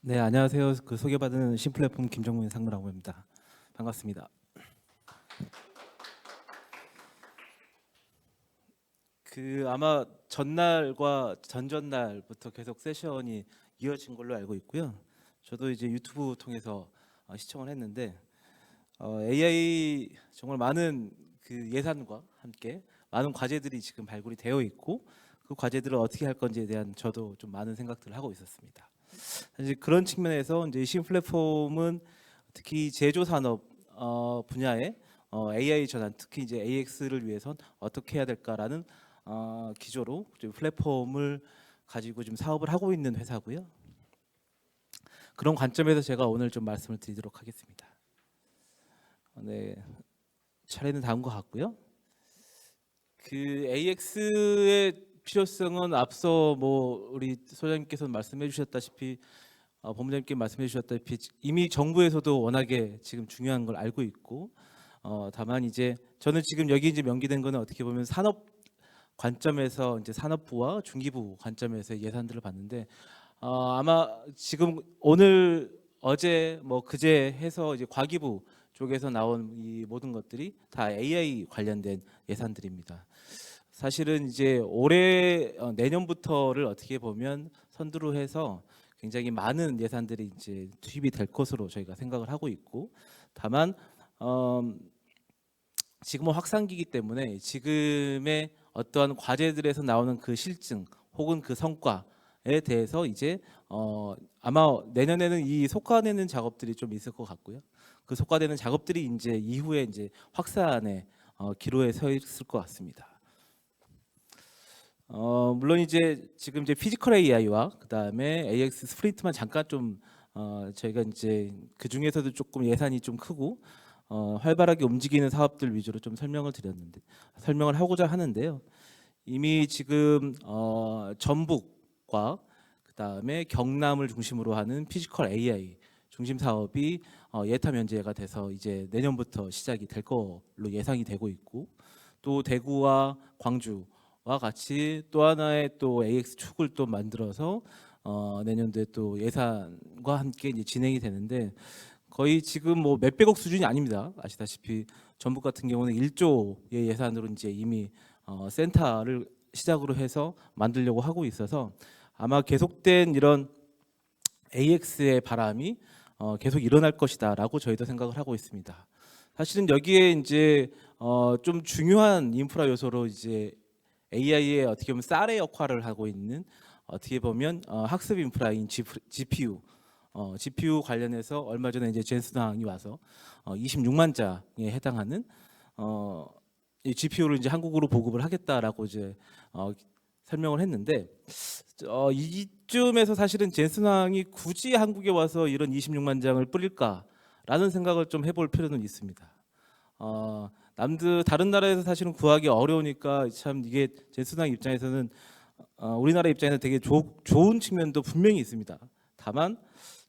네, 안녕하세요. 소개받은 신플랫폼 김정문 상무라고 합니다. 반갑습니다. 아마 전날과 전전날부터 계속 세션이 이어진 걸로 알고 있고요. 저도 이제 유튜브 통해서 시청을 했는데 AI 정말 많은 예산과 함께 많은 과제들이 지금 발굴이 되어 있고 그 과제들을 어떻게 할 건지에 대한 저도 좀 많은 생각들을 하고 있었습니다. 사실 그런 측면에서 이제 신 플랫폼은 특히 제조 산업 분야의 AI 전환, 특히 이제 AX를 위해선 어떻게 해야 될까라는 기조로 좀 플랫폼을 가지고 좀 사업을 하고 있는 회사고요. 그런 관점에서 제가 오늘 좀 말씀을 드리도록 하겠습니다. 네, 차례는 다음 것 같고요. AX의 필요성은 앞서 우리 소장님께서 말씀해 주셨다시피 본부장님께 말씀해 주셨다시피 이미 정부에서도 워낙에 지금 중요한 걸 알고 있고 다만 이제 저는 지금 여기 이제 명기된 거는 어떻게 보면 산업 관점에서 이제 산업부와 중기부 관점에서 예산들을 봤는데 아마 지금 오늘 어제 그제 해서 이제 과기부 쪽에서 나온 이 모든 것들이 다 AI 관련된 예산들입니다. 사실은 이제 올해 내년부터를 어떻게 보면 선두로 해서 굉장히 많은 예산들이 이제 투입이 될 것으로 저희가 생각을 하고 있고 다만 지금은 확산기이기 때문에 지금의 어떠한 과제들에서 나오는 그 실증 혹은 그 성과에 대해서 이제 아마 내년에는 이 속화내는 작업들이 좀 있을 것 같고요. 그 속화되는 작업들이 이제 이후에 이제 확산의 기로에 서 있을 것 같습니다. 물론 이제 지금 이제 피지컬 AI와 그다음에 AX 스프린트만 잠깐 좀 저희가 이제 그 중에서도 조금 예산이 좀 크고 활발하게 움직이는 사업들 위주로 좀 설명을 하고자 하는데요. 이미 지금 전북과 그다음에 경남을 중심으로 하는 피지컬 AI 중심 사업이 예타 면제가 돼서 이제 내년부터 시작이 될 걸로 예상이 되고 있고 또 대구와 광주와 같이 또 하나의 또 AX 축을 또 만들어서 내년도에 또 예산과 함께 이제 진행이 되는데 거의 지금 몇백억 수준이 아닙니다. 아시다시피 전북 같은 경우는 1조의 예산으로 이제 이미 센터를 시작으로 해서 만들려고 하고 있어서 아마 계속된 이런 AX의 바람이 계속 일어날 것이다라고 저희도 생각을 하고 있습니다. 사실은 여기에 이제 좀 중요한 인프라 요소로 이제 AI의 어떻게 보면 쌀의 역할을 하고 있는 어떻게 보면 학습 인프라인 GPU GPU 관련해서 얼마 전에 이제 젠슨항이 와서 26만 장에 해당하는 이 GPU를 이제 한국으로 보급을 하겠다라고 이제 설명을 했는데 이쯤에서 사실은 젠슨항이 굳이 한국에 와서 이런 26만 장을 뿌릴까라는 생각을 좀 해볼 필요는 있습니다. 다른 나라에서 사실은 구하기 어려우니까 참 이게 젠슨항 입장에서는 우리나라 입장에서 되게 좋은 측면도 분명히 있습니다. 다만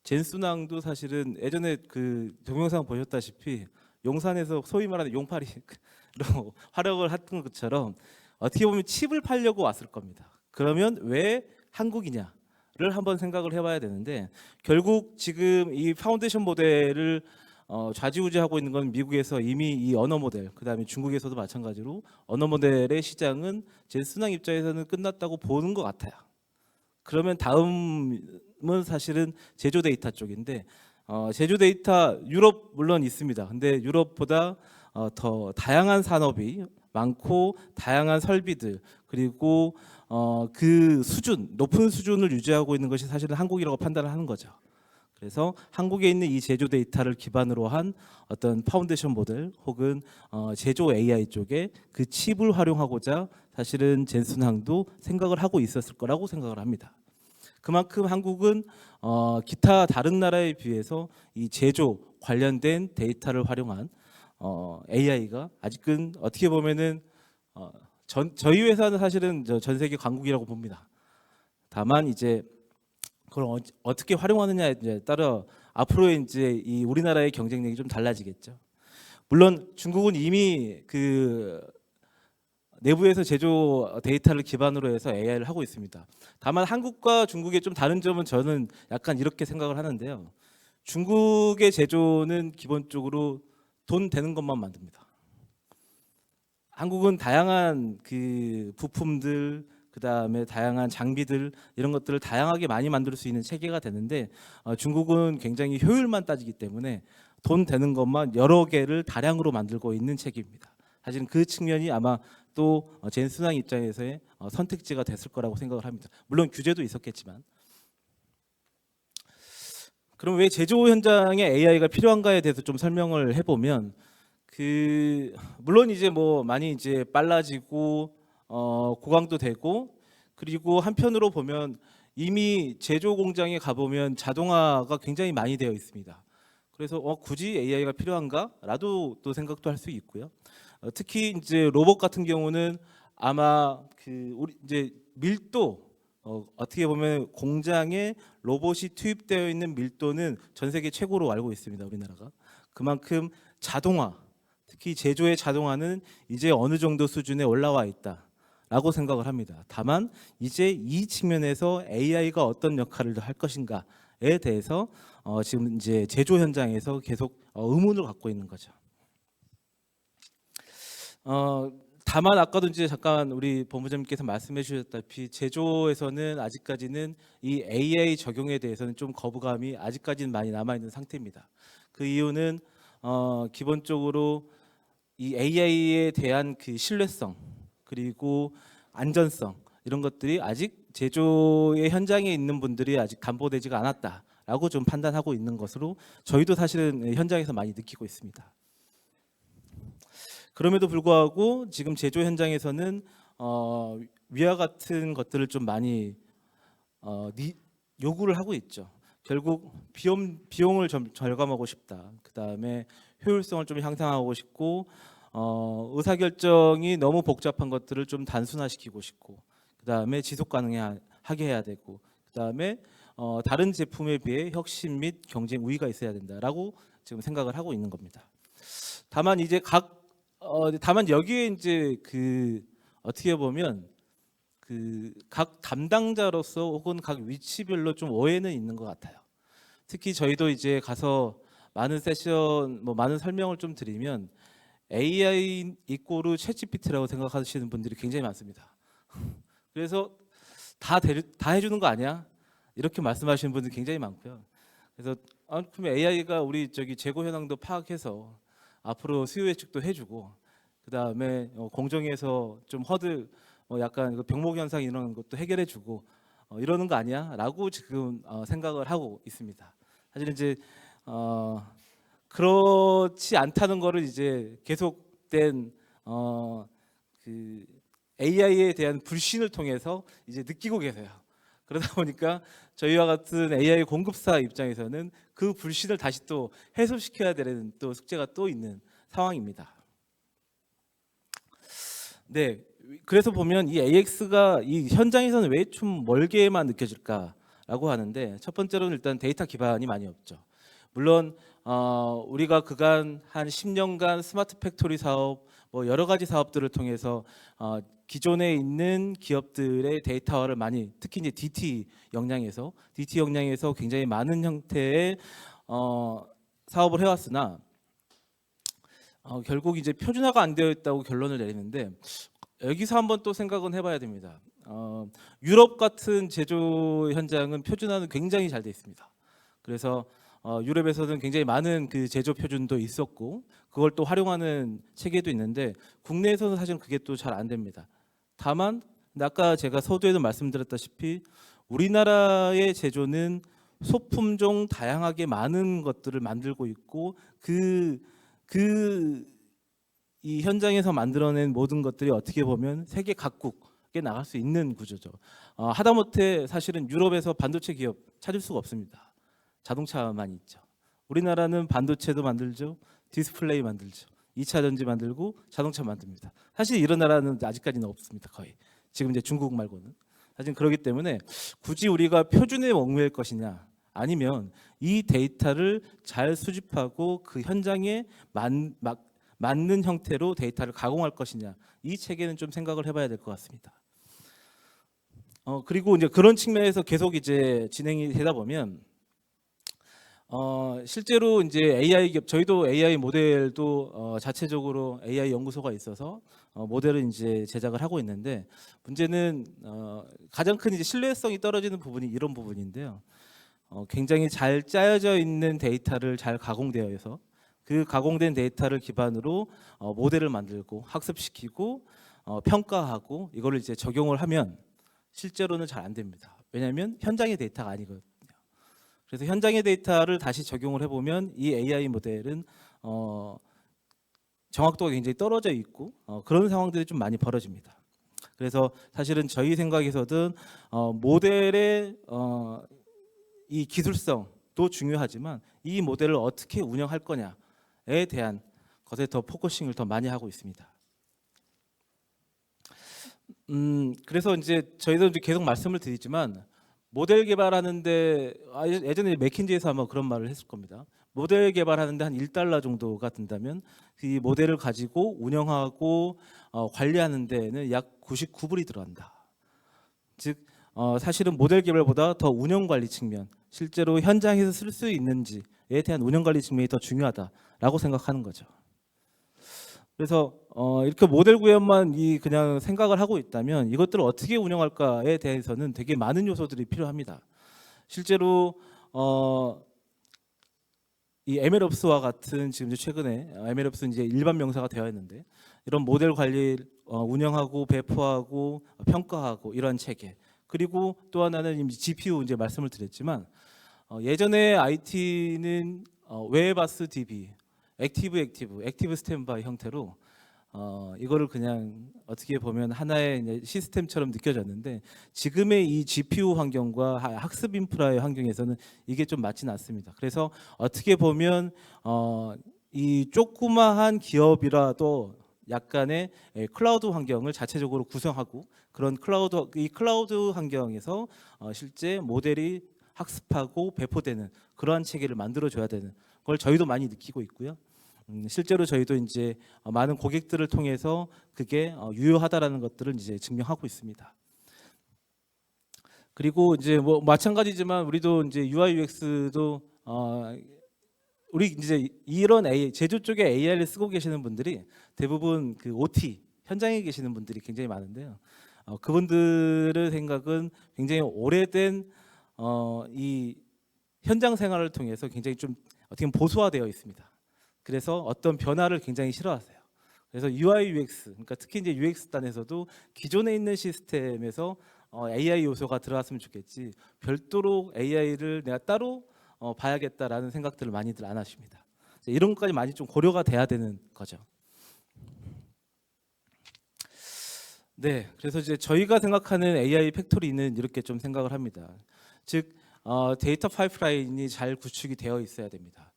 젠순항도 사실은 예전에 그 동영상 보셨다시피 용산에서 소위 말하는 용팔이로 활약을 했던 것처럼 어떻게 보면 칩을 팔려고 왔을 겁니다. 그러면 왜 한국이냐를 한번 생각을 해봐야 되는데 결국 지금 이 파운데이션 모델을 좌지우지하고 있는 건 미국에서 이미 이 언어 모델, 그다음에 중국에서도 마찬가지로 언어 모델의 시장은 젠순항 입장에서는 끝났다고 보는 것 같아요. 그러면 다음은 사실은 제조 데이터 쪽인데 제조 데이터 유럽 물론 있습니다. 근데 유럽보다 더 다양한 산업이 많고 다양한 설비들 그리고 그 높은 수준을 유지하고 있는 것이 사실은 한국이라고 판단을 하는 거죠. 그래서 한국에 있는 이 제조 데이터를 기반으로 한 어떤 파운데이션 모델 혹은 제조 AI 쪽에 그 칩을 활용하고자 사실은 젠순항도 생각을 하고 있었을 거라고 생각을 합니다. 그만큼 한국은 기타 다른 나라에 비해서 이 제조 관련된 데이터를 활용한 AI가 아직은 어떻게 보면은 저희 회사는 사실은 전 세계 강국이라고 봅니다. 다만 이제 그걸 어떻게 활용하느냐에 따라 앞으로의 이제 이 우리나라의 경쟁력이 좀 달라지겠죠. 물론 중국은 이미 내부에서 제조 데이터를 기반으로 해서 AI를 하고 있습니다. 다만 한국과 중국의 좀 다른 점은 저는 약간 이렇게 생각을 하는데요. 중국의 제조는 기본적으로 돈 되는 것만 만듭니다. 한국은 다양한 그 부품들, 그다음에 다양한 장비들 이런 것들을 다양하게 많이 만들 수 있는 체계가 되는데 중국은 굉장히 효율만 따지기 때문에 돈 되는 것만 여러 개를 다량으로 만들고 있는 체계입니다. 사실은 그 측면이 아마 또 젠순항 입장에서의 선택지가 됐을 거라고 생각을 합니다. 물론 규제도 있었겠지만. 그럼 왜 제조 현장에 AI가 필요한가에 대해서 좀 설명을 해보면 물론 이제 뭐 많이 이제 빨라지고 고강도 되고 그리고 한편으로 보면 이미 제조 공장에 가보면 자동화가 굉장히 많이 되어 있습니다. 그래서 굳이 AI가 필요한가라도 또 생각도 할 수 있고요. 특히 이제 로봇 같은 경우는 아마 우리 이제 밀도 어떻게 보면 공장에 로봇이 투입되어 있는 밀도는 전 세계 최고로 알고 있습니다. 우리나라가 그만큼 자동화, 특히 제조의 자동화는 이제 어느 정도 수준에 올라와 있다라고 생각을 합니다. 다만 이제 이 측면에서 AI가 어떤 역할을 할 것인가에 대해서 지금 이제 제조 현장에서 계속 의문을 갖고 있는 거죠. 다만 아까도 이제 잠깐 우리 본부장님께서 말씀해 주셨다시피 제조에서는 아직까지는 이 AI 적용에 대해서는 좀 거부감이 아직까지는 많이 남아 있는 상태입니다. 그 이유는 기본적으로 이 AI에 대한 그 신뢰성 그리고 안전성 이런 것들이 아직 제조의 현장에 있는 분들이 아직 담보되지가 않았다라고 좀 판단하고 있는 것으로 저희도 사실은 현장에서 많이 느끼고 있습니다. 그럼에도 불구하고 지금 제조 현장에서는 위와 같은 것들을 좀 많이 요구를 하고 있죠. 결국 비용을 좀 절감하고 싶다. 그 다음에 효율성을 좀 향상하고 싶고 의사결정이 너무 복잡한 것들을 좀 단순화시키고 싶고 그 다음에 지속 가능하게 해야 되고 그 다음에 다른 제품에 비해 혁신 및 경쟁 우위가 있어야 된다라고 지금 생각을 하고 있는 겁니다. 다만 이제 다만 여기에 이제 어떻게 보면 각 담당자로서 혹은 각 위치별로 좀 오해는 있는 것 같아요. 특히 저희도 이제 가서 많은 세션, 많은 설명을 좀 드리면 AI 이꼬르 챗GPT라고 생각하시는 분들이 굉장히 많습니다. 그래서 다 해주는 거 아니야? 이렇게 말씀하시는 분들이 굉장히 많고요. 그래서 그럼 AI가 우리 재고 현황도 파악해서 앞으로 수요 예측도 해주고 그 다음에 공정에서 좀 약간 병목 현상 이런 것도 해결해주고 이러는 거 아니야?라고 지금 생각을 하고 있습니다. 사실 이제 그렇지 않다는 거를 이제 계속된 AI에 대한 불신을 통해서 이제 느끼고 계세요. 그러다 보니까 저희와 같은 AI 공급사 입장에서는 그 불신을 다시 또 해소시켜야 되는 또 숙제가 또 있는 상황입니다. 네, 그래서 보면 이 AX가 이 현장에서는 왜 좀 멀게만 느껴질까라고 하는데 첫 번째로는 일단 데이터 기반이 많이 없죠. 물론 우리가 그간 한 10년간 스마트 팩토리 사업, 여러 가지 사업들을 통해서 기존에 있는 기업들의 데이터화를 많이, 특히 이제 DT 역량에서 굉장히 많은 형태의 사업을 해왔으나 결국 이제 표준화가 안 되어 있다고 결론을 내리는데 여기서 한번 또 생각은 해봐야 됩니다. 유럽 같은 제조 현장은 표준화는 굉장히 잘 돼 있습니다. 그래서 유럽에서는 굉장히 많은 그 제조 표준도 있었고 그걸 또 활용하는 체계도 있는데 국내에서는 사실 그게 또 잘 안 됩니다. 다만 아까 제가 서두에도 말씀드렸다시피 우리나라의 제조는 소품종 다양하게 많은 것들을 만들고 있고 이 현장에서 만들어낸 모든 것들이 어떻게 보면 세계 각국에 나갈 수 있는 구조죠. 하다못해 사실은 유럽에서 반도체 기업 찾을 수가 없습니다. 자동차만 있죠. 우리나라는 반도체도 만들죠. 디스플레이 만들죠. 2차 전지 만들고 자동차 만듭니다. 사실 이런 나라는 아직까지는 없습니다. 거의. 지금 이제 중국 말고는. 사실 그렇기 때문에 굳이 우리가 표준에 얽매일 것이냐 아니면 이 데이터를 잘 수집하고 그 현장에 맞는 형태로 데이터를 가공할 것이냐, 이 체계는 좀 생각을 해봐야 될 것 같습니다. 그리고 이제 그런 측면에서 계속 이제 진행이 되다 보면 실제로 이제 AI 저희도 AI 모델도 자체적으로 AI 연구소가 있어서 모델을 이제 제작을 하고 있는데, 문제는 가장 큰 이제 신뢰성이 떨어지는 부분이 이런 부분인데요. 굉장히 잘 짜여져 있는 데이터를 잘 가공되어서 그 가공된 데이터를 기반으로 모델을 만들고 학습시키고 평가하고 이거를 이제 적용을 하면 실제로는 잘 안 됩니다. 왜냐하면 현장의 데이터가 아니거든요. 그래서 현장의 데이터를 다시 적용을 해보면 이 AI 모델은 정확도가 굉장히 떨어져 있고 그런 상황들이 좀 많이 벌어집니다. 그래서 사실은 저희 생각에서는 모델의 이 기술성도 중요하지만 이 모델을 어떻게 운영할 거냐에 대한 것에 더 포커싱을 더 많이 하고 있습니다. 그래서 이제 저희도 이제 계속 말씀을 드리지만, 모델 개발하는데 예전에 맥킨지에서 아마 그런 말을 했을 겁니다. 모델 개발하는데 한 $1 정도가 든다면 이 모델을 가지고 운영하고 관리하는 데에는 약 99불이 들어간다. 즉 사실은 모델 개발보다 더 운영 관리 측면, 실제로 현장에서 쓸 수 있는지에 대한 운영 관리 측면이 더 중요하다라고 생각하는 거죠. 그래서 이렇게 모델 구현만 그냥 생각을 하고 있다면 이것들을 어떻게 운영할까에 대해서는 되게 많은 요소들이 필요합니다. 실제로 이 MLOps와 같은, 지금 최근에 MLOps는 이제 일반 명사가 되어 있는데, 이런 모델 관리 운영하고 배포하고 평가하고 이런 체계, 그리고 또 하나는 GPU 이제 말씀을 드렸지만, 예전에 IT는 웨바스 DB, 액티브 스탠바이 형태로 이거를 그냥 어떻게 보면 하나의 이제 시스템처럼 느껴졌는데, 지금의 이 GPU 환경과 학습 인프라의 환경에서는 이게 좀 맞지는 않습니다. 그래서 어떻게 보면 이 조그마한 기업이라도 약간의 클라우드 환경을 자체적으로 구성하고, 그런 클라우드 환경에서 실제 모델이 학습하고 배포되는 그러한 체계를 만들어줘야 되는 걸 저희도 많이 느끼고 있고요. 실제로 저희도 이제 많은 고객들을 통해서 그게 유효하다라는 것들을 이제 증명하고 있습니다. 그리고 이제 뭐 마찬가지지만 우리도 이제 UI UX도 우리 이제 이런 제조 쪽에 AI를 쓰고 계시는 분들이 대부분 그 OT 현장에 계시는 분들이 굉장히 많은데요. 그분들의 생각은 굉장히 오래된 이 현장 생활을 통해서 굉장히 좀 어떻게 보면 보수화되어 있습니다. 그래서 어떤 변화를 굉장히 싫어하세요. 그래서 UI UX, 그러니까 특히 이제 UX 단에서도 기존에 있는 시스템에서 AI 요소가 들어갔으면 좋겠지, 별도로 AI를 내가 따로 봐야겠다라는 생각들을 많이들 안 하십니다. 이런 것까지 많이 좀 고려가 돼야 되는 거죠. 네, 그래서 이제 저희가 생각하는 AI 팩토리는 이렇게 좀 생각을 합니다. 즉 데이터 파이프라인이 잘 구축이 되어 있어야 됩니다.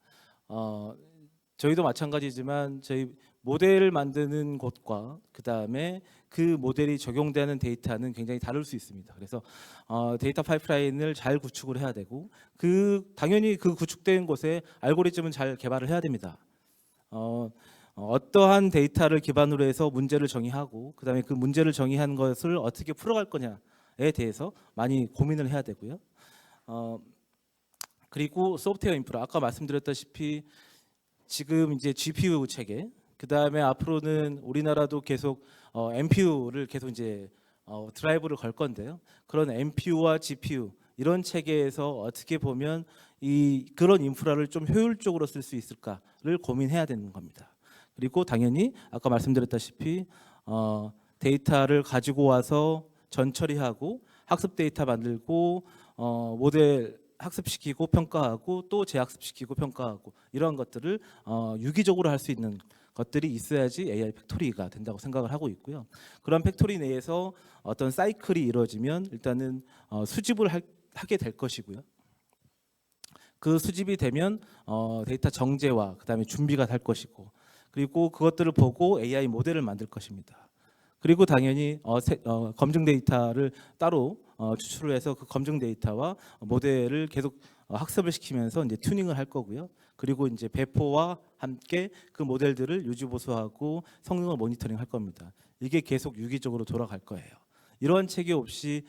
저희도 마찬가지지만 저희 모델을 만드는 곳과 그 다음에 그 모델이 적용되는 데이터는 굉장히 다를 수 있습니다. 그래서 데이터 파이프라인을 잘 구축을 해야 되고, 당연히 그 구축된 곳에 알고리즘은 잘 개발을 해야 됩니다. 어떠한 데이터를 기반으로 해서 문제를 정의하고, 그 다음에 그 문제를 정의한 것을 어떻게 풀어갈 거냐에 대해서 많이 고민을 해야 되고요. 그리고 소프트웨어 인프라, 아까 말씀드렸다시피 지금 이제 GPU 체계, 그 다음에 앞으로는 우리나라도 계속 NPU를 계속 이제 드라이브를 걸 건데요. 그런 NPU와 GPU 이런 체계에서 어떻게 보면 그런 인프라를 좀 효율적으로 쓸 수 있을까를 고민해야 되는 겁니다. 그리고 당연히 아까 말씀드렸다시피 데이터를 가지고 와서 전처리하고 학습 데이터 만들고 모델 학습시키고 평가하고 또 재학습시키고 평가하고, 이런 것들을 유기적으로 할 수 있는 것들이 있어야지 AI 팩토리가 된다고 생각을 하고 있고요. 그런 팩토리 내에서 어떤 사이클이 이루어지면 일단은 수집을 하게 될 것이고요. 그 수집이 되면 데이터 정제와 그 다음에 준비가 될 것이고, 그리고 그것들을 보고 AI 모델을 만들 것입니다. 그리고 당연히 검증 데이터를 따로 추출을 해서 그 검증 데이터와 모델을 계속 학습을 시키면서 이제 튜닝을 할 거고요. 그리고 이제 배포와 함께 그 모델들을 유지 보수하고 성능을 모니터링 할 겁니다. 이게 계속 유기적으로 돌아갈 거예요. 이러한 체계 없이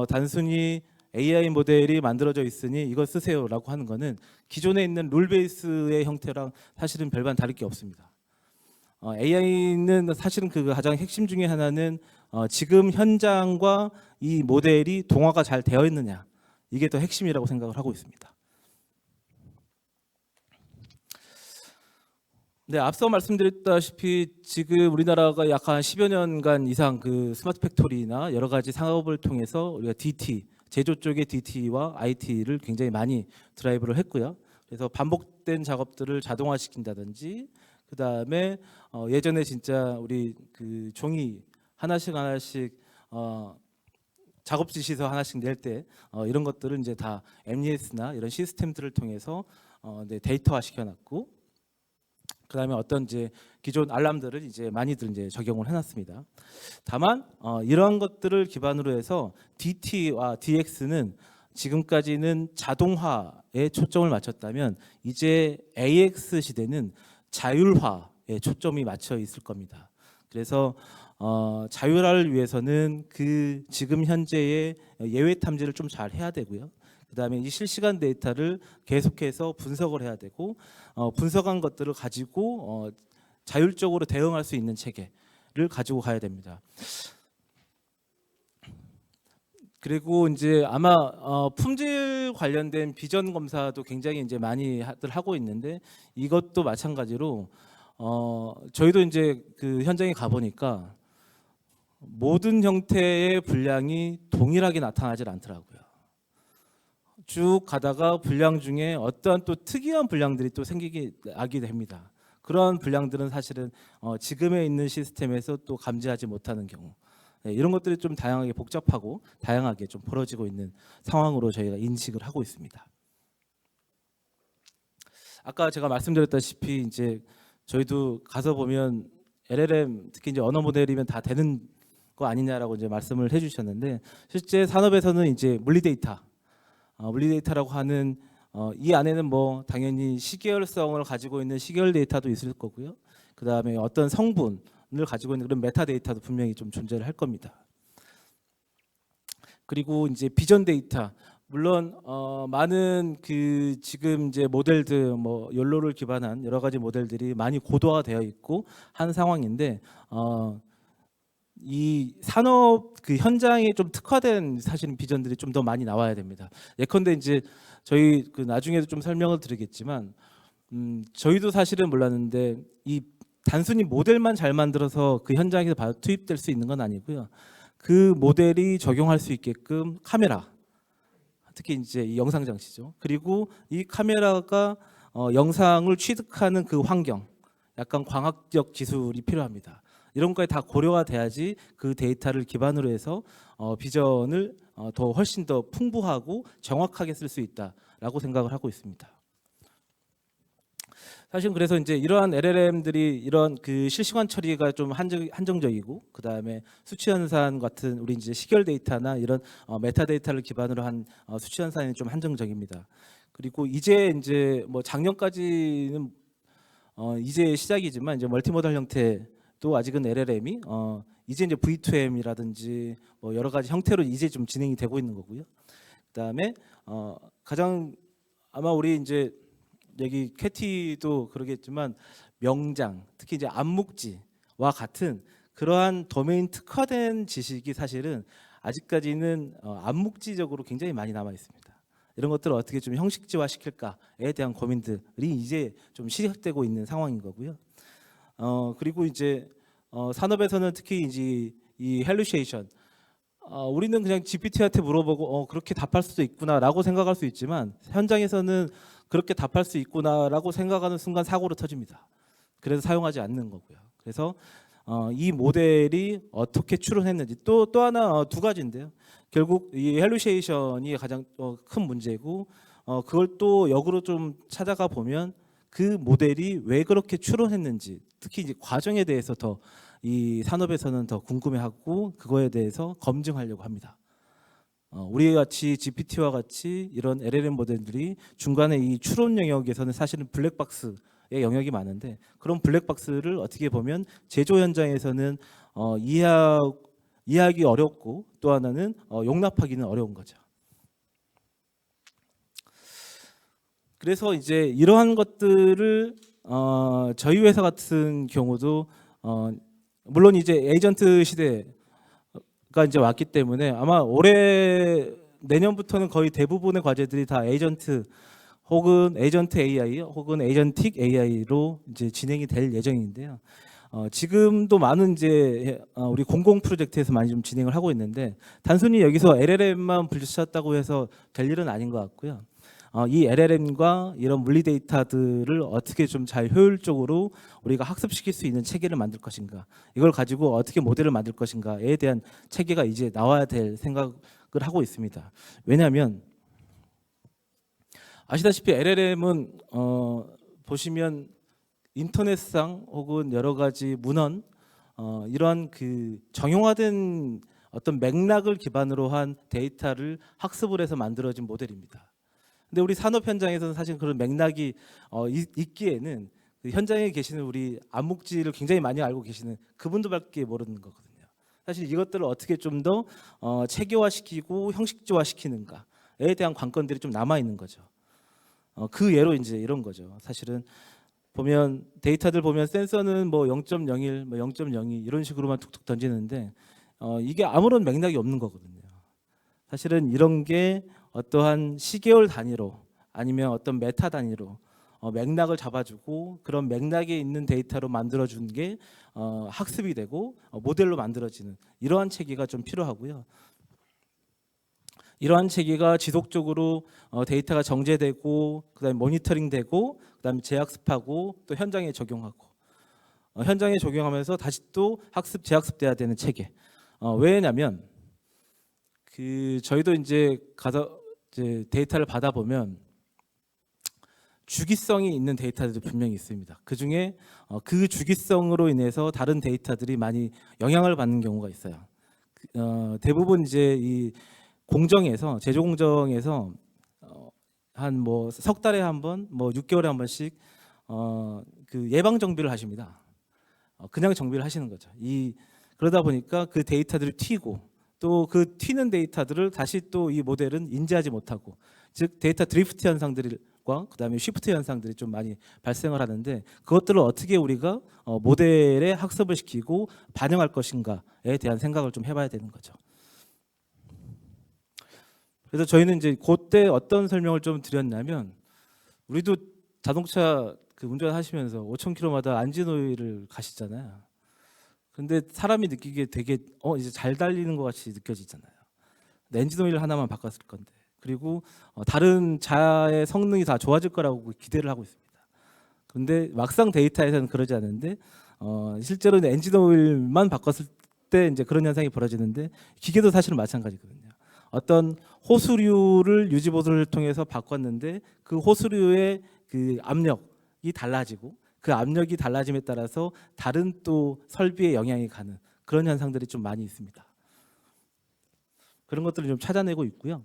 단순히 AI 모델이 만들어져 있으니 이거 쓰세요라고 하는 거는 기존에 있는 룰 베이스의 형태랑 사실은 별반 다를 게 없습니다. AI는 사실은 그 가장 핵심 중에 하나는 지금 현장과 이 모델이 동화가 잘 되어 있느냐, 이게 더 핵심이라고 생각을 하고 있습니다. 네, 앞서 말씀드렸다시피 지금 우리나라가 약 한 10여 년간 이상 그 스마트 팩토리나 여러 가지 상업을 통해서 우리가 DT, 제조 쪽의 DT와 IT를 굉장히 많이 드라이브를 했고요. 그래서 반복된 작업들을 자동화시킨다든지, 그 다음에 예전에 진짜 우리 그 종이 하나씩 작업 지시서 하나씩 낼 때 이런 것들을 이제 다 MES나 이런 시스템들을 통해서 데이터화 시켜놨고, 그다음에 어떤 이제 기존 알람들을 이제 많이들 이제 적용을 해놨습니다. 다만 이러한 것들을 기반으로 해서 DT와 DX는 지금까지는 자동화에 초점을 맞췄다면 이제 AX 시대는 자율화에 초점이 맞춰 있을 겁니다. 그래서 자율화를 위해서는 그 지금 현재의 예외 탐지를 좀 잘 해야 되고요. 그다음에 이 실시간 데이터를 계속해서 분석을 해야 되고, 분석한 것들을 가지고 자율적으로 대응할 수 있는 체계를 가지고 가야 됩니다. 그리고 이제 아마 품질 관련된 비전 검사도 굉장히 이제 많이들 하고 있는데, 이것도 마찬가지로 저희도 이제 그 현장에 가 보니까 모든 형태의 불량이 동일하게 나타나질 않더라고요. 쭉 가다가 불량 중에 어떠한 또 특이한 불량들이 또 생기게 됩니다. 그런 불량들은 사실은 지금에 있는 시스템에서 또 감지하지 못하는 경우, 이런 것들이 좀 다양하게 복잡하고 다양하게 좀 벌어지고 있는 상황으로 저희가 인식을 하고 있습니다. 아까 제가 말씀드렸다시피 이제 저희도 가서 보면 LLM, 특히 이제 언어 모델이면 다 되는 거 아니냐라고 이제 말씀을 해주셨는데, 실제 산업에서는 이제 물리데이터라고 하는 이 안에는 뭐 당연히 시계열성을 가지고 있는 시계열 데이터도 있을 거고요. 그 다음에 어떤 성분을 가지고 있는 그런 메타데이터도 분명히 좀 존재를 할 겁니다. 그리고 이제 비전 데이터, 물론 많은 그 지금 이제 모델들, 뭐 욜로를 기반한 여러 가지 모델들이 많이 고도화되어 있고 한 상황인데, 이 산업 그 현장에 좀 특화된 사실은 비전들이 좀 더 많이 나와야 됩니다. 예컨대 이제 저희 그 나중에도 좀 설명을 드리겠지만, 저희도 사실은 몰랐는데 이 단순히 모델만 잘 만들어서 그 현장에서 바로 투입될 수 있는 건 아니고요. 그 모델이 적용할 수 있게끔 카메라, 특히 이제 이 영상 장치죠. 그리고 이 카메라가 영상을 취득하는 그 환경, 약간 광학적 기술이 필요합니다. 이런 것까지 다 고려가 돼야지 그 데이터를 기반으로 해서 비전을 더 훨씬 더 풍부하고 정확하게 쓸 수 있다라고 생각을 하고 있습니다. 사실 그래서 이제 이러한 LLM들이 이런 그 실시간 처리가 좀 한정적이고, 그 다음에 수치 연산 같은 우리 이제 시계열 데이터나 이런 메타 데이터를 기반으로 한 수치 연산이 좀 한정적입니다. 그리고 이제 뭐 작년까지는 이제 시작이지만 이제 멀티모달 형태도 아직은 LLM이 이제 V2M이라든지 뭐 여러 가지 형태로 이제 좀 진행이 되고 있는 거고요. 그다음에 가장 아마 우리 이제 여기 캐티도 그러겠지만 명장, 특히 이제 암묵지와 같은 그러한 도메인 특화된 지식이 사실은 아직까지는 암묵지적으로 굉장히 많이 남아 있습니다. 이런 것들을 어떻게 좀 형식지화 시킬까에 대한 고민들이 이제 좀 시작되고 있는 상황인 거고요. 그리고 이제 산업에서는 특히 이제 이 헬루시에이션, 우리는 그냥 GPT한테 물어보고 그렇게 답할 수도 있구나라고 생각할 수 있지만, 현장에서는 그렇게 답할 수 있구나라고 생각하는 순간 사고로 터집니다. 그래서 사용하지 않는 거고요. 그래서 이 모델이 어떻게 추론했는지, 또 하나 두 가지인데요. 결국 이 헬루시에이션이 가장 큰 문제고, 그걸 또 역으로 좀 찾아가 보면 그 모델이 왜 그렇게 추론했는지, 특히 이제 과정에 대해서 더 이 산업에서는 더 궁금해하고 그거에 대해서 검증하려고 합니다. 우리 같이 GPT와 같이 이런 LLM 모델들이 중간에 이 추론 영역에서는 사실은 블랙박스의 영역이 많은데, 그런 블랙박스를 어떻게 보면 제조 현장에서는 이해하기 어렵고, 또 하나는 용납하기는 어려운 거죠. 그래서 이제 이러한 것들을 저희 회사 같은 경우도 물론 이제 에이전트 시대가 이제 왔기 때문에 아마 내년부터는 거의 대부분의 과제들이 다 에이전트 혹은 에이전트 AI 혹은 에이전틱 AI로 이제 진행이 될 예정인데요. 지금도 많은 이제 우리 공공 프로젝트에서 많이 좀 진행을 하고 있는데, 단순히 여기서 LLM만 불리셨다고 해서 될 일은 아닌 것 같고요. 이 LLM과 이런 물리 데이터들을 어떻게 좀 잘 효율적으로 우리가 학습시킬 수 있는 체계를 만들 것인가, 이걸 가지고 어떻게 모델을 만들 것인가에 대한 체계가 이제 나와야 될 생각을 하고 있습니다. 왜냐하면 아시다시피 LLM은 보시면 인터넷상 혹은 여러 가지 문헌 이러한 그 정형화된 어떤 맥락을 기반으로 한 데이터를 학습을 해서 만들어진 모델입니다. 근데 우리 산업 현장에서는 사실 그런 맥락이 있기에는 그 현장에 계시는 우리 암묵지를 굉장히 많이 알고 계시는 그분들밖에 모르는 거거든요. 사실 이것들을 어떻게 좀 더 체계화시키고 형식화시키는가에 대한 관건들이 좀 남아 있는 거죠. 그 예로 이제 이런 거죠. 사실은 보면 데이터들 보면 센서는 뭐 0.01, 뭐 0.02 이런 식으로만 툭툭 던지는데 이게 아무런 맥락이 없는 거거든요. 사실은 이런 게 어떠한 시계열 단위로 아니면 어떤 메타 단위로 맥락을 잡아주고 그런 맥락에 있는 데이터로 만들어준 게 학습이 되고 모델로 만들어지는 이러한 체계가 좀 필요하고요. 이러한 체계가 지속적으로 데이터가 정제되고 그다음에 모니터링되고 그다음에 재학습하고 또 현장에 적용하고 현장에 적용하면서 다시 또 학습 재학습돼야 되는 체계. 왜냐면 그 저희도 이제 가서 이제 데이터를 받아 보면 주기성이 있는 데이터들이 분명히 있습니다. 그 중에 그 주기성으로 인해서 다른 데이터들이 많이 영향을 받는 경우가 있어요. 대부분 이제 이 공정에서 제조 공정에서 한 뭐 석 달에 한 번, 뭐 6개월에 한 번씩 그 예방 정비를 하십니다. 그냥 정비를 하시는 거죠. 그러다 보니까 그 데이터들이 튀고 또 그 튀는 데이터들을 다시 또 이 모델은 인지하지 못하고, 즉 데이터 드리프트 현상들과 그다음에 쉬프트 현상들이 좀 많이 발생을 하는데, 그것들을 어떻게 우리가 모델에 학습을 시키고 반영할 것인가에 대한 생각을 좀 해봐야 되는 거죠. 그래서 저희는 이제 그때 어떤 설명을 좀 드렸냐면, 우리도 자동차 그 운전하시면서 5,000km마다 안진오일을 가시잖아요. 근데 사람이 느끼기에 되게 이제 잘 달리는 것 같이 느껴지잖아요. 엔진오일 하나만 바꿨을 건데, 그리고 다른 차의 성능이 다 좋아질 거라고 기대를 하고 있습니다. 근데 막상 데이터에서는 그러지 않은데 실제로는 엔진오일만 바꿨을 때 이제 그런 현상이 벌어지는데, 기계도 사실은 마찬가지거든요. 어떤 호수류를 유지보수를 통해서 바꿨는데 그 호수류의 그 압력이 달라지고 그 압력이 달라짐에 따라서 다른 또 설비에 영향이 가는 그런 현상들이 좀 많이 있습니다. 그런 것들을 좀 찾아내고 있고요.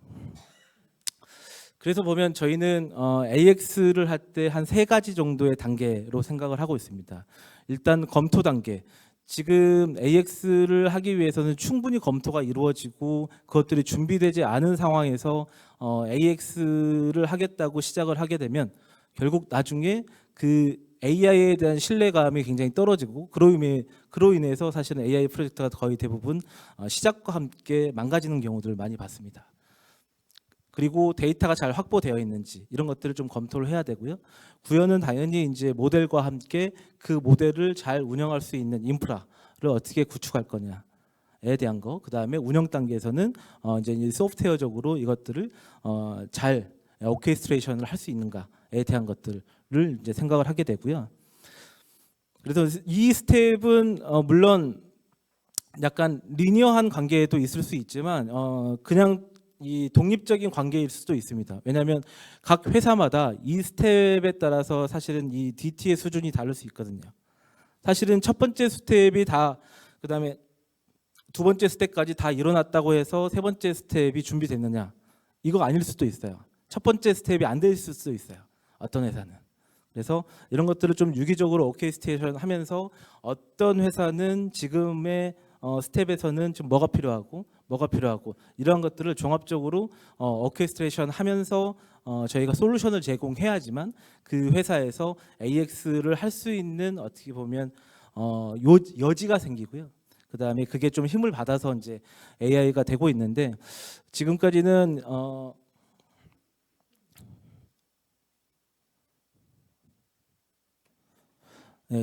그래서 보면 저희는 AX를 할 때 한 3가지 정도의 단계로 생각을 하고 있습니다. 일단 검토 단계. 지금 AX를 하기 위해서는 충분히 검토가 이루어지고 그것들이 준비되지 않은 상황에서 AX를 하겠다고 시작을 하게 되면 결국 나중에 그 AI에 대한 신뢰감이 굉장히 떨어지고, 그로 인해서 사실은 AI 프로젝트가 거의 대부분 시작과 함께 망가지는 경우들을 많이 봤습니다. 그리고 데이터가 잘 확보되어 있는지 이런 것들을 좀 검토를 해야 되고요. 구현은 당연히 이제 모델과 함께 그 모델을 잘 운영할 수 있는 인프라를 어떻게 구축할 거냐에 대한 거. 그다음에 운영 단계에서는 이제 소프트웨어적으로 이것들을 잘 오케스트레이션을 할 수 있는가에 대한 것들을 이제 생각을 하게 되고요. 그래서 이 스텝은 물론 약간 리니어한 관계에도 있을 수 있지만 그냥 이 독립적인 관계일 수도 있습니다. 왜냐하면 각 회사마다 이 스텝에 따라서 사실은 이 DT의 수준이 다를 수 있거든요. 사실은 첫 번째 스텝이 다, 그다음에 두 번째 스텝까지 다 일어났다고 해서 세 번째 스텝이 준비됐느냐? 이거 아닐 수도 있어요. 첫 번째 스텝이 안 될 수도 있어요. 어떤 회사는. 그래서 이런 것들을 좀 유기적으로 오케스트레이션 하면서 어떤 회사는 지금의 스텝에서는 좀 뭐가 필요하고 이러한 것들을 종합적으로 오케스트레이션 하면서 저희가 솔루션을 제공해야지만 그 회사에서 AX를 할 수 있는 어떻게 보면 여지가 생기고요. 그다음에 그게 좀 힘을 받아서 이제 AI가 되고 있는데 지금까지는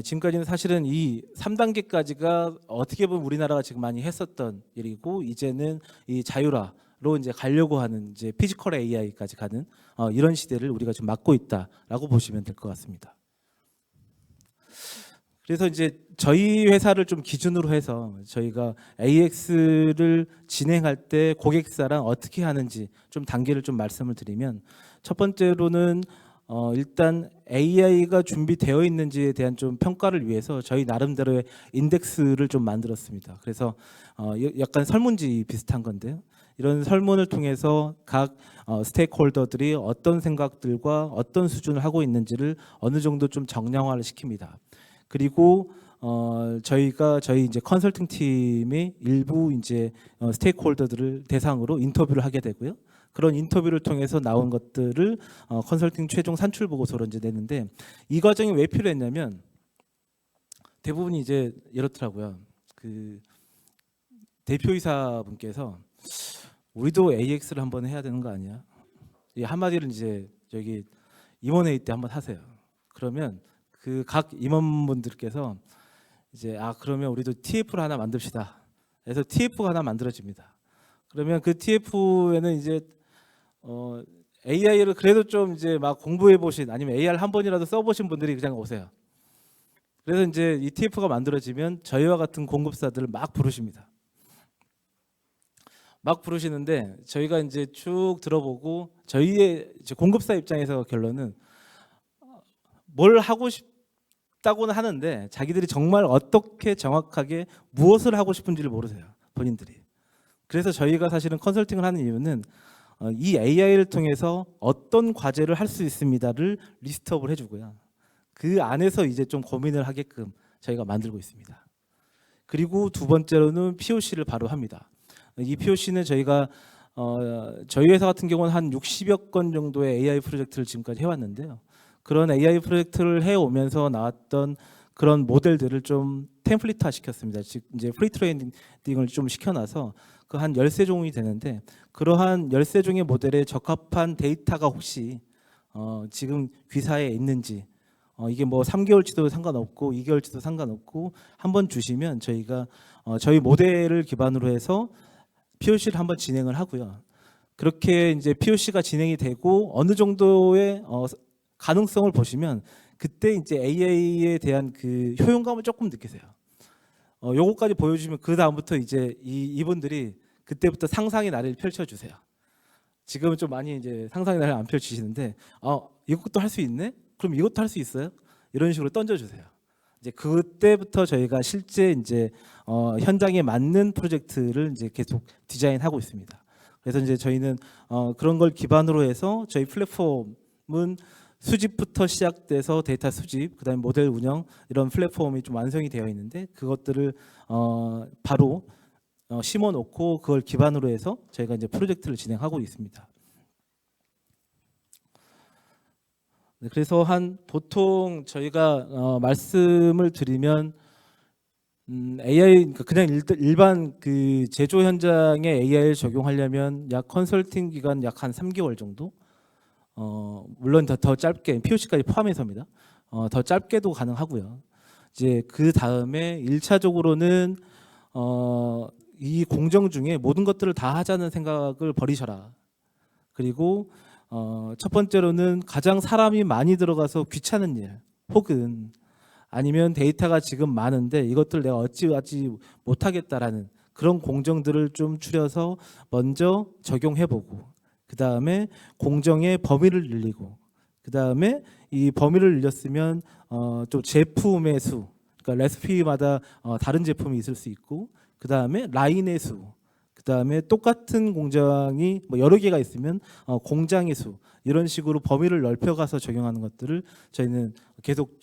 지금까지는 사실은 이 3단계까지가 어떻게 보면 우리나라가 지금 많이 했었던 일이고 이제는 이 자율화로 이제 가려고 하는 이제 피지컬 AI까지 가는 이런 시대를 우리가 지금 맞고 있다라고 보시면 될 것 같습니다. 그래서 이제 저희 회사를 좀 기준으로 해서 저희가 AX를 진행할 때 고객사랑 어떻게 하는지 좀 단계를 좀 말씀을 드리면 첫 번째로는 일단 AI가 준비되어 있는지에 대한 좀 평가를 위해서 저희 나름대로의 인덱스를 좀 만들었습니다. 그래서 약간 설문지 비슷한 건데요. 이런 설문을 통해서 각 스테이크홀더들이 어떤 생각들과 어떤 수준을 하고 있는지를 어느 정도 좀 정량화를 시킵니다. 그리고 저희 이제 컨설팅 팀이 일부 이제 스테이크홀더들을 대상으로 인터뷰를 하게 되고요. 그런 인터뷰를 통해서 나온 것들을 컨설팅 최종 산출 보고서로 이제 내는데 이 과정이 왜 필요했냐면 대부분이 이제 이렇더라고요. 그 대표이사분께서 우리도 AX를 한번 해야 되는 거 아니야? 이 한마디를 이제 저기 임원회의 때 한번 하세요. 그러면 그 각 임원분들께서 이제 그러면 우리도 TF를 하나 만듭시다. 그래서 TF가 하나 만들어집니다. 그러면 그 TF에는 이제 AI를 그래도 좀 이제 막 공부해 보신 아니면 AI를 한 번이라도 써보신 분들이 그냥 오세요. 그래서 이제 이 TF가 만들어지면 저희와 같은 공급사들을 막 부르십니다. 막 부르시는데 저희가 이제 쭉 들어보고 저희의 이제 공급사 입장에서 결론은 뭘 하고 싶다고는 하는데 자기들이 정말 어떻게 정확하게 무엇을 하고 싶은지를 모르세요. 본인들이. 그래서 저희가 사실은 컨설팅을 하는 이유는 이 AI를 통해서 어떤 과제를 할 수 있습니다를 리스트업을 해주고요. 그 안에서 이제 좀 고민을 하게끔 저희가 만들고 있습니다. 그리고 두 번째로는 POC를 바로 합니다. 이 POC는 저희가 저희 회사 같은 경우는 한 60여 건 정도의 AI 프로젝트를 지금까지 해왔는데요. 그런 AI 프로젝트를 해오면서 나왔던 그런 모델들을 좀 템플릿화 시켰습니다. 즉 이제 프리 트레이닝을 좀 시켜놔서 그 한 13종이 되는데 그러한 13종의 모델에 적합한 데이터가 혹시 지금 귀사에 있는지 이게 뭐 3개월치도 상관없고 2개월치도 상관없고 한번 주시면 저희가 저희 모델을 기반으로 해서 POC를 한번 진행을 하고요. 그렇게 이제 POC가 진행이 되고 어느 정도의 가능성을 보시면 그때 이제 AI에 대한 그 효용감을 조금 느끼세요. 요거까지 보여주시면 그 다음부터 이제 이분들이 그때부터 상상의 나래를 펼쳐주세요. 지금은 좀 많이 이제 상상의 나래를 안 펼치시는데 이것도 할 수 있네? 그럼 이것도 할 수 있어요? 이런 식으로 던져주세요. 이제 그때부터 저희가 실제 이제 현장에 맞는 프로젝트를 이제 계속 디자인하고 있습니다. 그래서 이제 저희는 그런 걸 기반으로 해서 저희 플랫폼은 수집부터 시작돼서 데이터 수집, 그다음에 모델 운영 이런 플랫폼이 좀 완성이 되어 있는데 그것들을 바로 심어놓고 그걸 기반으로 해서 저희가 이제 프로젝트를 진행하고 있습니다. 그래서 한 보통 저희가 말씀을 드리면 AI 그냥 일반 그 제조 현장에 AI를 적용하려면 약 컨설팅 기간 약 한 3개월 정도. 물론 더 짧게 POC까지 포함해서입니다. 더 짧게도 가능하고요. 이제 그 다음에 1차적으로는 이 공정 중에 모든 것들을 다 하자는 생각을 버리셔라. 그리고 첫 번째로는 가장 사람이 많이 들어가서 귀찮은 일 혹은 아니면 데이터가 지금 많은데 이것들 내가 어찌하지 못하겠다라는 그런 공정들을 좀 추려서 먼저 적용해보고 그 다음에 공정의 범위를 늘리고 그 다음에 이 범위를 늘렸으면 또 제품의 수 그러니까 레시피마다 다른 제품이 있을 수 있고 그 다음에 라인의 수, 그 다음에 똑같은 공장이 뭐 여러 개가 있으면 공장의 수, 이런 식으로 범위를 넓혀가서 적용하는 것들을 저희는 계속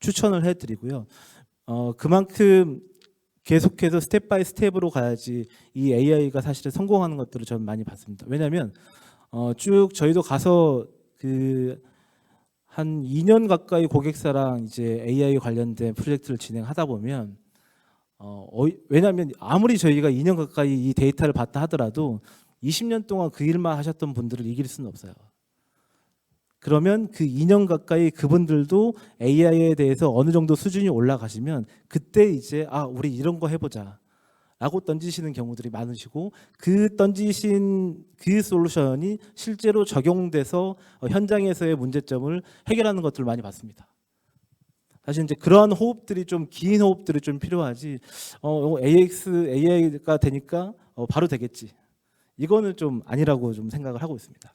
추천을 해드리고요. 그만큼 계속해서 스텝 바이 스텝으로 가야지 이 AI가 사실은 성공하는 것들을 저는 많이 봤습니다. 왜냐하면 쭉 저희도 가서 한 2년 가까이 고객사랑 이제 AI 관련된 프로젝트를 진행하다 보면 왜냐하면 아무리 저희가 2년 가까이 이 데이터를 봤다 하더라도 20년 동안 그 일만 하셨던 분들을 이길 수는 없어요. 그러면 그 2년 가까이 그분들도 AI에 대해서 어느 정도 수준이 올라가시면 그때 이제 우리 이런 거 해보자 라고 던지시는 경우들이 많으시고, 그 던지신 그 솔루션이 실제로 적용돼서 현장에서의 문제점을 해결하는 것들을 많이 봤습니다. 사실 이제 그러한 호흡들이 좀 긴 호흡들이 좀 필요하지. AI가 되니까 바로 되겠지. 이거는 좀 아니라고 좀 생각을 하고 있습니다.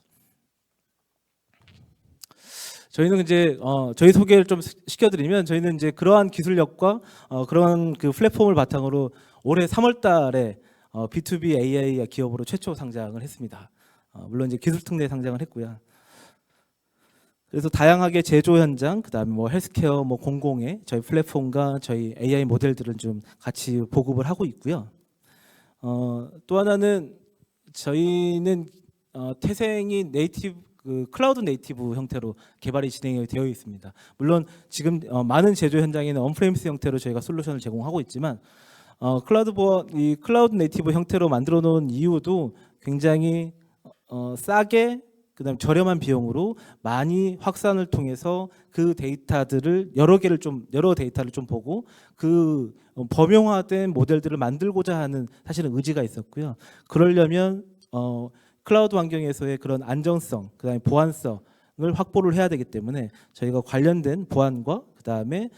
저희는 이제 저희 소개를 좀 시켜드리면, 저희는 이제 그러한 기술력과 그러한 그 플랫폼을 바탕으로 올해 3월달에 B2B AI 기업으로 최초 상장을 했습니다. 물론 이제 기술 특례 상장을 했고요. 그래서 다양하게 제조 현장, 그다음에 뭐 헬스케어, 뭐 공공의 저희 플랫폼과 저희 AI 모델들을 좀 같이 보급을 하고 있고요. 또 하나는 저희는 태생이 네이티브 클라우드 네이티브 형태로 개발이 진행이 되어 있습니다. 물론 지금 많은 제조 현장에는 언프레미스 형태로 저희가 솔루션을 제공하고 있지만 이 클라우드 네이티브 형태로 만들어 놓은 이유도 굉장히 싸게, 그다음 저렴한 비용으로 많이 확산을 통해서 그 데이터들을 여러 데이터를 좀 보고 그 범용화된 모델들을 만들고자 하는 사실은 의지가 있었고요. 그러려면 클라우드 환경에서의 그런 안정성, 그다음에 보안성을 확보를 해야 되기 때문에 저희가 관련된 보안과 그다음에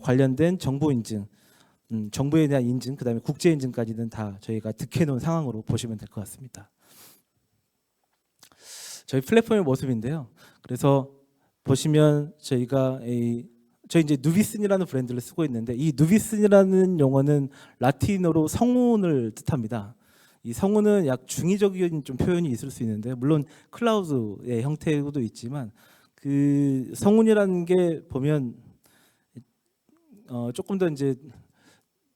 관련된 정보 인증, 정보에 대한 인증, 그다음에 국제 인증까지는 다 저희가 득해 놓은 상황으로 보시면 될 것 같습니다. 저희 플랫폼의 모습인데요. 그래서 보시면 저희가 저희 이제 누비슨이라는 브랜드를 쓰고 있는데, 이 누비슨이라는 용어는 라틴어로 성운을 뜻합니다. 이 성운은 약 중의적인 좀 표현이 있을 수 있는데, 물론 클라우드의 형태도 있지만 그 성운이라는 게 보면 조금 더 이제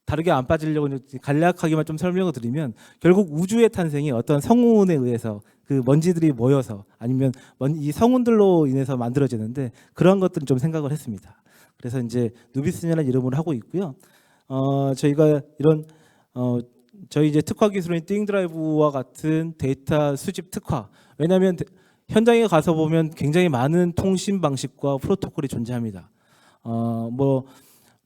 다르게 안 빠지려고 간략하게만 좀 설명을 드리면, 결국 우주의 탄생이 어떤 성운에 의해서 그 먼지들이 모여서 아니면 이 성운들로 인해서 만들어지는데, 그런 것들은 좀 생각을 했습니다. 그래서 이제 누비슨이라는 이름으로 하고 있고요. 저희가 이런 저희 이제 특화 기술인 띵 드라이브와 같은 데이터 수집 특화, 왜냐하면 현장에 가서 보면 굉장히 많은 통신 방식과 프로토콜이 존재합니다. 뭐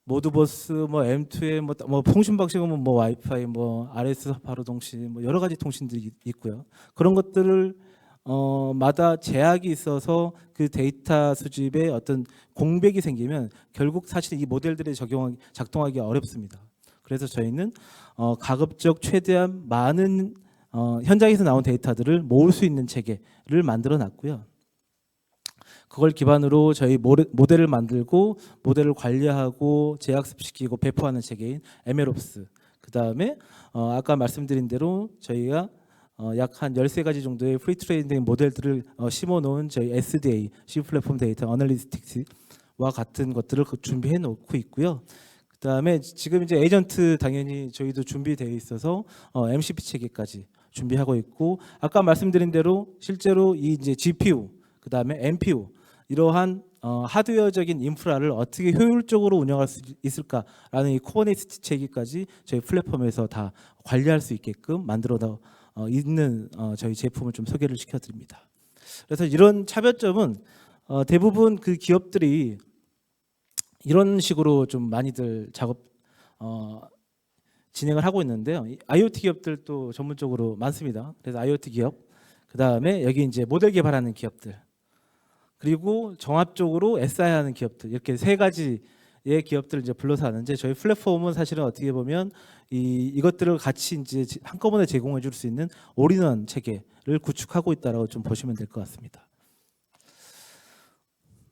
모드버스, 뭐 M2에 뭐 통신 방식은 뭐 와이파이, 뭐 RS 바로 통신, 뭐 여러 가지 통신들이 있고요. 그런 것들을 마다 제약이 있어서 그 데이터 수집에 어떤 공백이 생기면 결국 사실 이 모델들이 작동하기 어렵습니다. 그래서 저희는 가급적 최대한 많은 현장에서 나온 데이터들을 모을 수 있는 체계를 만들어 놨고요. 그걸 기반으로 저희 모델을 만들고 모델을 관리하고 재학습시키고 배포하는 체계인 MLOps, 그 다음에 아까 말씀드린 대로 저희가 약 한 13가지 정도의 프리 트레이닝 모델들을 심어놓은 저희 SDA, C 플랫폼 데이터 어널리틱스와 같은 것들을 준비해 놓고 있고요. 그 다음에 지금 이제 에이전트 당연히 저희도 준비되어 있어서 MCP 체계까지 준비하고 있고, 아까 말씀드린 대로 실제로 이 이제 GPU, 그 다음에 NPU, 이러한 하드웨어적인 인프라를 어떻게 효율적으로 운영할 수 있을까라는 이 쿠버네티스 체계까지 저희 플랫폼에서 다 관리할 수 있게끔 만들어 있는 저희 제품을 좀 소개를 시켜드립니다. 그래서 이런 차별점은 대부분 그 기업들이 이런 식으로 좀 많이들 작업 진행을 하고 있는데요. IoT 기업들도 전문적으로 많습니다. 그래서 IoT 기업, 그 다음에 여기 이제 모델 개발하는 기업들, 그리고 종합적으로 SI 하는 기업들, 이렇게 3가지의 기업들을 이제 불러서 하는데, 저희 플랫폼은 사실은 어떻게 보면 이것들을 같이 이제 한꺼번에 제공해 줄 수 있는 올인원 체계를 구축하고 있다라고 좀 보시면 될 것 같습니다.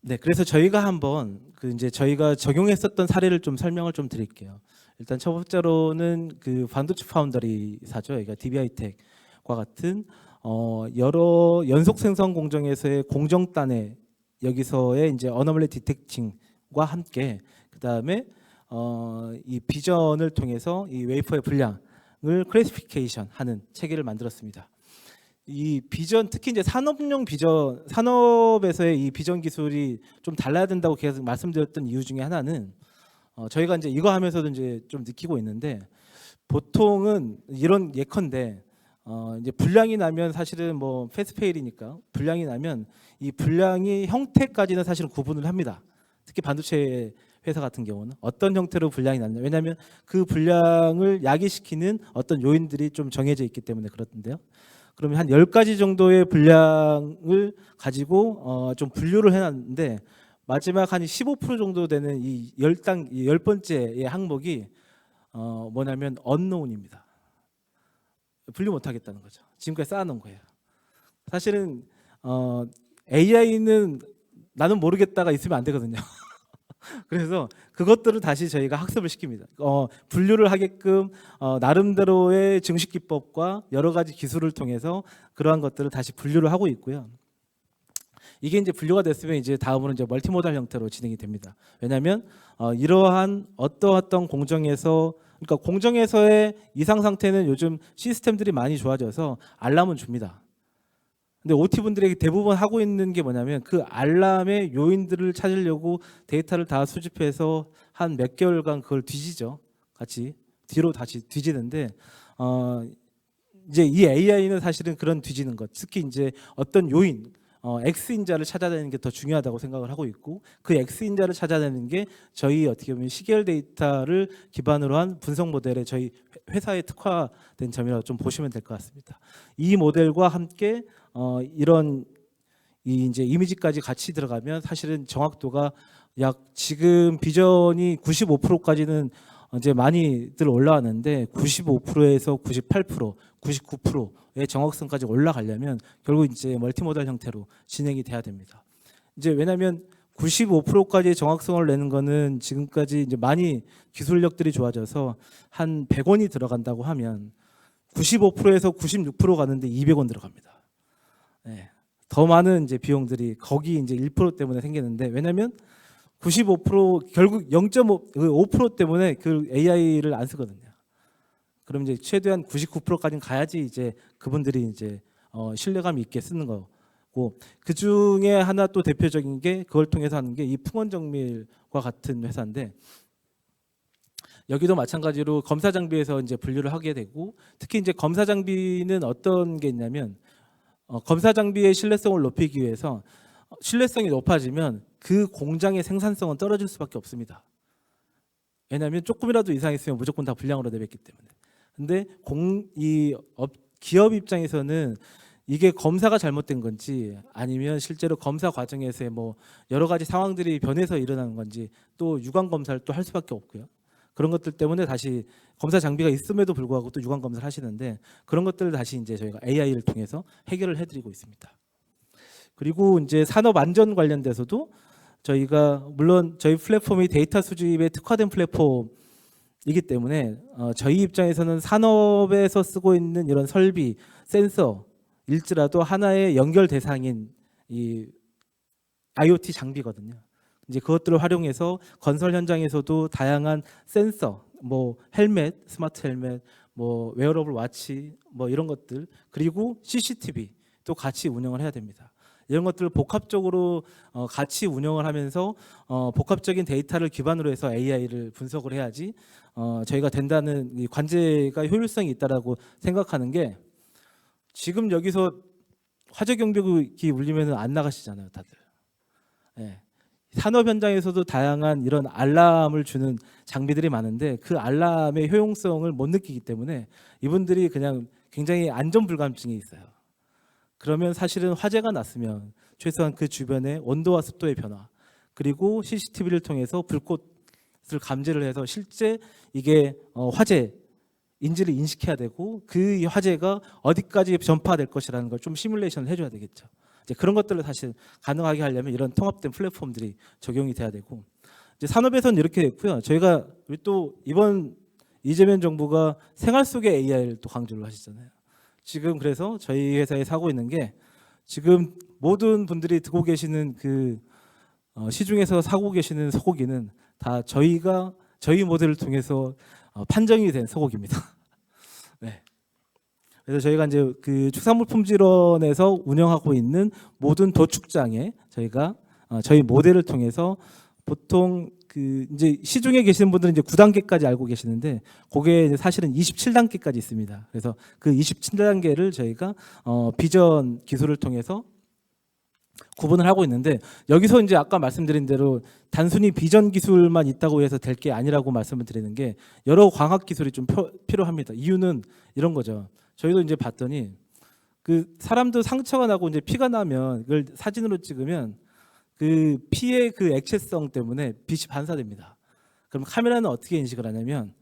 네, 그래서 저희가 한번 그 이제 저희가 적용했었던 사례를 좀 설명을 좀 드릴게요. 일단 첫 번째로는 그 반도체 파운더리사죠. 그러니까 DBH텍과 같은 여러 연속 생성 공정에서의 공정단에 여기서의 이제 어너멀리 디텍팅과 함께 그 다음에 이 비전을 통해서 이 웨이퍼의 분량을 클래시피케이션하는 체계를 만들었습니다. 이 비전, 특히 이제 산업용 비전, 산업에서의 이 비전 기술이 좀 달라야 된다고 계속 말씀드렸던 이유 중에 하나는 저희가 이제 이거 하면서도 이제 좀 느끼고 있는데, 보통은 이런 예컨대 이제 분량이 나면 사실은 뭐 패스페일이니까 분량이 나면 이 분량이 형태까지는 사실은 구분을 합니다. 특히 반도체 회사 같은 경우는 어떤 형태로 분량이 났냐, 왜냐하면 그 분량을 야기시키는 어떤 요인들이 좀 정해져 있기 때문에 그렇던데요. 그러면 한 10가지 정도의 분량을 가지고 좀 분류를 해놨는데, 마지막 한 15% 정도 되는 이 10번째의 항목이 뭐냐면 unknown입니다. 분류 못하겠다는 거죠. 지금까지 쌓아놓은 거예요. 사실은 AI는 나는 모르겠다가 있으면 안 되거든요. 그래서 그것들을 다시 저희가 학습을 시킵니다. 분류를 하게끔 나름대로의 증식 기법과 여러 가지 기술을 통해서 그러한 것들을 다시 분류를 하고 있고요. 이게 이제 분류가 됐으면 이제 다음으로 이제 멀티모달 형태로 진행이 됩니다. 왜냐하면 이러한 어떠한 공정에서, 그러니까 공정에서의 이상 상태는 요즘 시스템들이 많이 좋아져서 알람은 줍니다. 근데 OT 분들에게 대부분 하고 있는 게 뭐냐면 그 알람의 요인들을 찾으려고 데이터를 다 수집해서 한 몇 개월간 그걸 뒤지죠. 같이 뒤로 다시 뒤지는데 이제 이 AI는 사실은 그런 뒤지는 것, 특히 이제 어떤 요인 X인자를 찾아내는 게 더 중요하다고 생각을 하고 있고, 그 X인자를 찾아내는 게 저희 어떻게 보면 시계열 데이터를 기반으로 한 분석 모델에 저희 회사에 특화된 점이라고 좀 보시면 될 것 같습니다. 이 모델과 함께 이런 이 이제 이미지까지 같이 들어가면 사실은 정확도가 약 지금 비전이 95%까지는 이제 많이들 올라왔는데 95%에서 98%, 99%의 정확성까지 올라가려면 결국 이제 멀티모달 형태로 진행이 돼야 됩니다. 이제 왜냐하면 95%까지의 정확성을 내는 거는 지금까지 이제 많이 기술력들이 좋아져서 한 100원이 들어간다고 하면 95%에서 96% 가는데 200원 들어갑니다. 네. 더 많은 이제 비용들이 거기 이제 1% 때문에 생기는데, 왜냐하면 95% 결국 0.5% 때문에 그 AI를 안 쓰거든요. 그럼 이제 최대한 99%까지는 가야지 이제 그분들이 이제 신뢰감 있게 쓰는 거고, 그 중에 하나 또 대표적인 게 그걸 통해서 하는 게 이 풍원정밀과 같은 회사인데, 여기도 마찬가지로 검사 장비에서 이제 분류를 하게 되고, 특히 이제 검사 장비는 어떤 게 있냐면 검사 장비의 신뢰성을 높이기 위해서 신뢰성이 높아지면 그 공장의 생산성은 떨어질 수밖에 없습니다. 왜냐하면 조금이라도 이상했으면 무조건 다 불량으로 내뱉기 때문에. 근데 기업 입장에서는 이게 검사가 잘못된 건지 아니면 실제로 검사 과정에서의 뭐 여러 가지 상황들이 변해서 일어나는 건지, 또 유관 검사를 또 할 수밖에 없고요. 그런 것들 때문에 다시 검사 장비가 있음에도 불구하고 또 유관 검사를 하시는데, 그런 것들을 다시 이제 저희가 AI를 통해서 해결을 해드리고 있습니다. 그리고 이제 산업 안전 관련돼서도 저희가 물론 저희 플랫폼이 데이터 수집에 특화된 플랫폼이기 때문에 저희 입장에서는 산업에서 쓰고 있는 이런 설비, 센서일지라도 하나의 연결 대상인 이 IoT 장비거든요. 이제 그것들을 활용해서 건설 현장에서도 다양한 센서, 뭐 헬멧, 스마트 헬멧, 뭐 웨어러블 와치, 뭐 이런 것들, 그리고 CCTV 또 같이 운영을 해야 됩니다. 이런 것들을 복합적으로 같이 운영을 하면서 복합적인 데이터를 기반으로 해서 AI를 분석을 해야지 저희가 된다는 이 관제가 효율성이 있다라고 생각하는 게, 지금 여기서 화재 경보기 울리면 안 나가시잖아요, 다들. 네. 산업 현장에서도 다양한 이런 알람을 주는 장비들이 많은데 그 알람의 효용성을 못 느끼기 때문에 이분들이 그냥 굉장히 안전 불감증이 있어요. 그러면 사실은 화재가 났으면 최소한 그 주변의 온도와 습도의 변화, 그리고 CCTV를 통해서 불꽃을 감지를 해서 실제 이게 화재인지를 인식해야 되고, 그 화재가 어디까지 전파될 것이라는 걸 좀 시뮬레이션을 해줘야 되겠죠. 이제 그런 것들을 사실 가능하게 하려면 이런 통합된 플랫폼들이 적용이 돼야 되고, 이제 산업에서는 이렇게 됐고요. 저희가 우리 또 이번 이재명 정부가 생활 속의 AI를 또 강조를 하시잖아요. 지금 그래서 저희 회사에 사고 있는 게, 지금 모든 분들이 듣고 계시는 그 시중에서 사고 계시는 소고기는 다 저희 모델을 통해서 판정이 된 소고기입니다. 네. 그래서 저희가 이제 그 축산물 품질원에서 운영하고 있는 모든 도축장에 저희가 저희 모델을 통해서 보통 그 이제 시중에 계시는 분들은 이제 9단계까지 알고 계시는데, 그게 이제 사실은 27단계까지 있습니다. 그래서 그 27단계를 저희가 비전 기술을 통해서 구분을 하고 있는데, 여기서 이제 아까 말씀드린 대로 단순히 비전 기술만 있다고 해서 될 게 아니라고 말씀을 드리는 게, 여러 광학 기술이 좀 필요합니다. 이유는 이런 거죠. 저희도 이제 봤더니 그 사람도 상처가 나고 이제 피가 나면 그걸 사진으로 찍으면 그 피의 그 액체성 때문에 빛이 반사됩니다. 그럼 카메라는 어떻게 인식을 하냐면,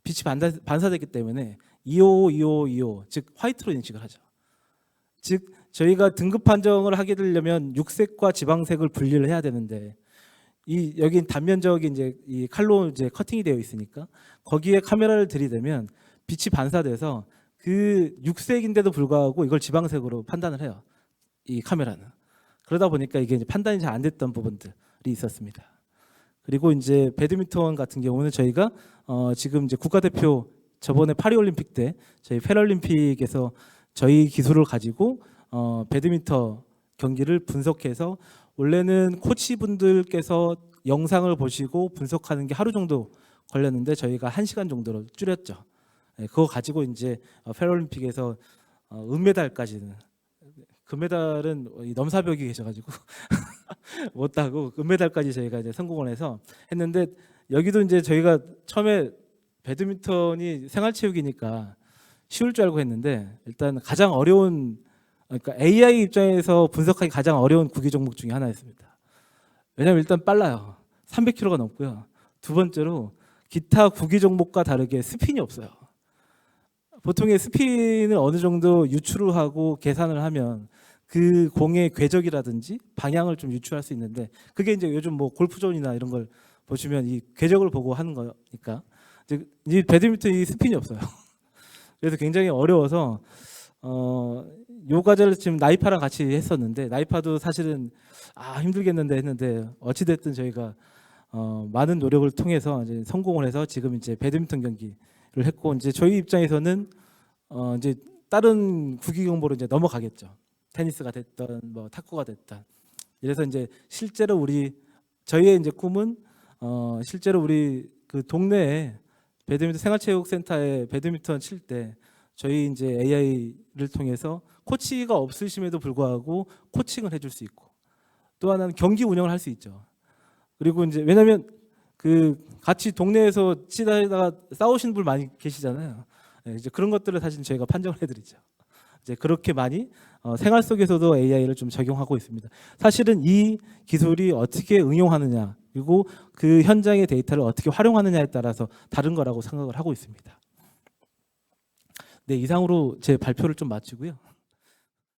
빛이 반사됐기 때문에 255, 즉 화이트로 인식을 하죠. 즉 저희가 등급 판정을 하게 되려면 육색과 지방색을 분리를 해야 되는데, 이 여기 단면적인 이제 이 칼로 이제 커팅이 되어 있으니까 거기에 카메라를 들이대면 빛이 반사돼서 그 육색인데도 불구하고 이걸 지방색으로 판단을 해요, 이 카메라는. 그러다 보니까 이게 이제 판단이 잘 안 됐던 부분들이 있었습니다. 그리고 이제 배드민턴 같은 경우는 저희가 지금 이제 국가대표 저번에 파리올림픽 때 저희 패럴림픽에서 저희 기술을 가지고 배드민턴 경기를 분석해서, 원래는 코치분들께서 영상을 보시고 분석하는 게 하루 정도 걸렸는데 저희가 1시간 정도로 줄였죠. 네, 그거 가지고 이제 패럴림픽에서 은메달까지는, 금메달은 넘사벽이 계셔가지고 못 따고 금메달까지 저희가 이제 성공을 해서 했는데, 여기도 이제 저희가 처음에 배드민턴이 생활체육이니까 쉬울 줄 알고 했는데, 일단 가장 어려운, 그러니까 AI 입장에서 분석하기 가장 어려운 구기 종목 중에 하나였습니다. 왜냐하면 일단 빨라요. 300km가 넘고요. 두 번째로 기타 구기 종목과 다르게 스핀이 없어요. 보통의 스핀을 어느 정도 유추를 하고 계산을 하면 그 공의 궤적이라든지 방향을 좀 유추할 수 있는데, 그게 이제 요즘 뭐 골프존이나 이런 걸 보시면 이 궤적을 보고 하는 거니까, 이제 배드민턴이 스핀이 없어요. 그래서 굉장히 어려워서 요 과제를 지금 나이파랑 같이 했었는데, 나이파도 사실은 힘들겠는데 했는데, 어찌 됐든 저희가 많은 노력을 통해서 이제 성공을 해서 지금 이제 배드민턴 경기를 했고, 이제 저희 입장에서는 이제 다른 구기 종목으로 이제 넘어가겠죠. 테니스가 됐던 뭐 탁구가 됐던. 이래서 이제 실제로 저희의 이제 꿈은 실제로 우리 그 동네에 배드민턴 생활체육센터에 배드민턴 칠 때 저희 이제 AI를 통해서 코치가 없으심에도 불구하고 코칭을 해줄 수 있고, 또 하나는 경기 운영을 할 수 있죠. 그리고 이제 왜냐하면 그 같이 동네에서 치다가 싸우시는 분 많이 계시잖아요. 네, 이제 그런 것들을 사실 저희가 판정을 해드리죠. 이제 그렇게 많이 생활 속에서도 AI를 좀 적용하고 있습니다. 사실은 이 기술이 어떻게 응용하느냐, 그리고 그 현장의 데이터를 어떻게 활용하느냐에 따라서 다른 거라고 생각을 하고 있습니다. 네, 이상으로 제 발표를 좀 마치고요.